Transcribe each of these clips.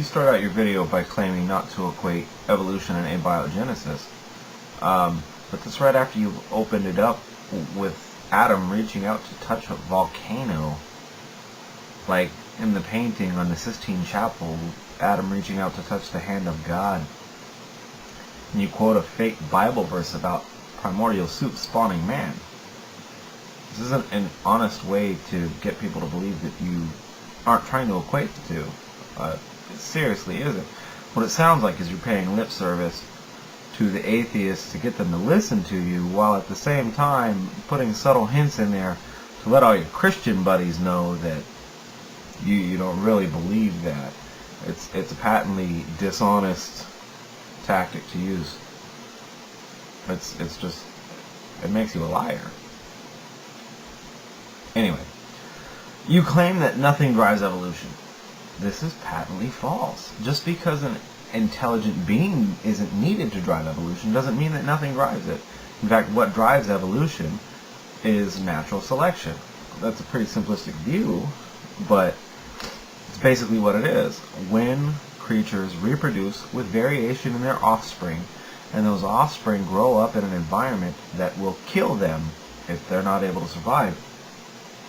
start out your video by claiming not to equate evolution and abiogenesis, but that's right after you've opened it up with Adam reaching out to touch a volcano. Like in the painting on the Sistine Chapel, Adam reaching out to touch the hand of God. And you quote a fake Bible verse about primordial soup spawning man. This isn't an honest way to get people to believe that you aren't trying to equate the two. It seriously isn't. What it sounds like is you're paying lip service to the atheists to get them to listen to you, while at the same time putting subtle hints in there to let all your Christian buddies know that you don't really believe that. It's a patently dishonest tactic to use. It's just, it makes you a liar. Anyway, you claim that nothing drives evolution. This is patently false. Just because an intelligent being isn't needed to drive evolution doesn't mean that nothing drives it. In fact, what drives evolution is natural selection. That's a pretty simplistic view, but it's basically what it is. When creatures reproduce with variation in their offspring, and those offspring grow up in an environment that will kill them if they're not able to survive,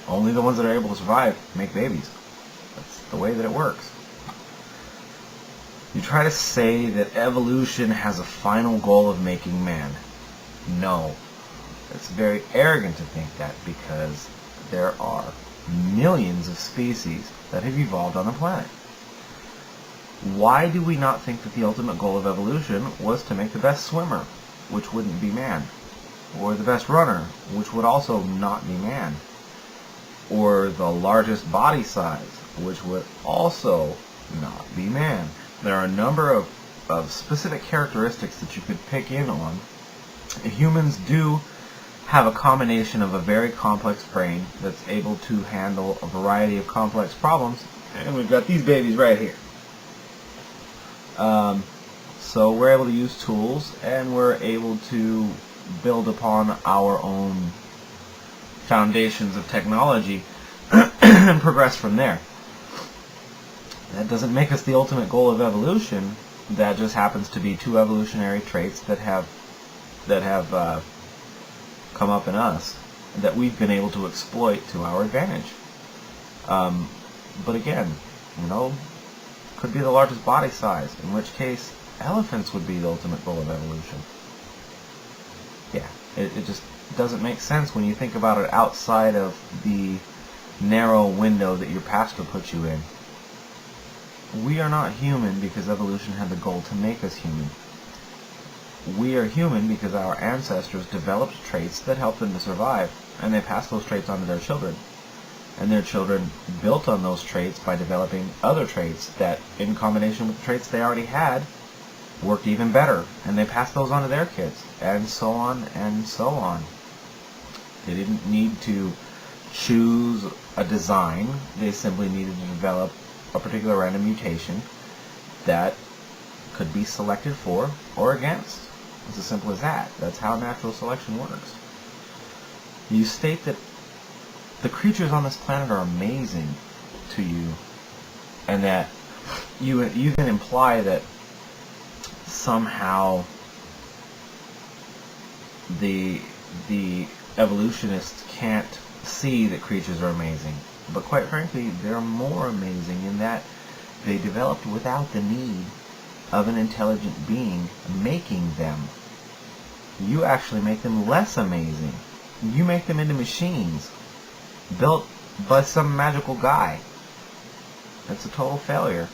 only the ones that are able to survive make babies. That's the way that it works. You try to say that evolution has a final goal of making man. No. It's very arrogant to think that, because there are millions of species that have evolved on the planet. Why do we not think that the ultimate goal of evolution was to make the best swimmer, which wouldn't be man? Or the best runner, which would also not be man? Or the largest body size, which would also not be man? There are a number of specific characteristics that you could pick in on. Humans do have a combination of a very complex brain that's able to handle a variety of complex problems, and we've got these babies right here. So we're able to use tools, and we're able to build upon our own foundations of technology and progress from there. That doesn't make us the ultimate goal of evolution. That just happens to be two evolutionary traits that have come up in us that we've been able to exploit to our advantage. But again, could be the largest body size, in which case elephants would be the ultimate goal of evolution. Yeah, it just doesn't make sense when you think about it outside of the narrow window that your pastor puts you in. We are not human because evolution had the goal to make us human. We are human because our ancestors developed traits that helped them to survive, and they passed those traits on to their children. And their children built on those traits by developing other traits that, in combination with the traits they already had, worked even better, and they passed those on to their kids, and so on and so on. They didn't need to choose a design. They simply needed to develop a particular random mutation that could be selected for or against. It's as simple as that. That's how natural selection works. You state that the creatures on this planet are amazing to you, and that you then imply that somehow the evolutionists can't see that creatures are amazing. But quite frankly, they're more amazing in that they developed without the need of an intelligent being making them. You actually make them less amazing. You make them into machines built by some magical guy. It's a total failure.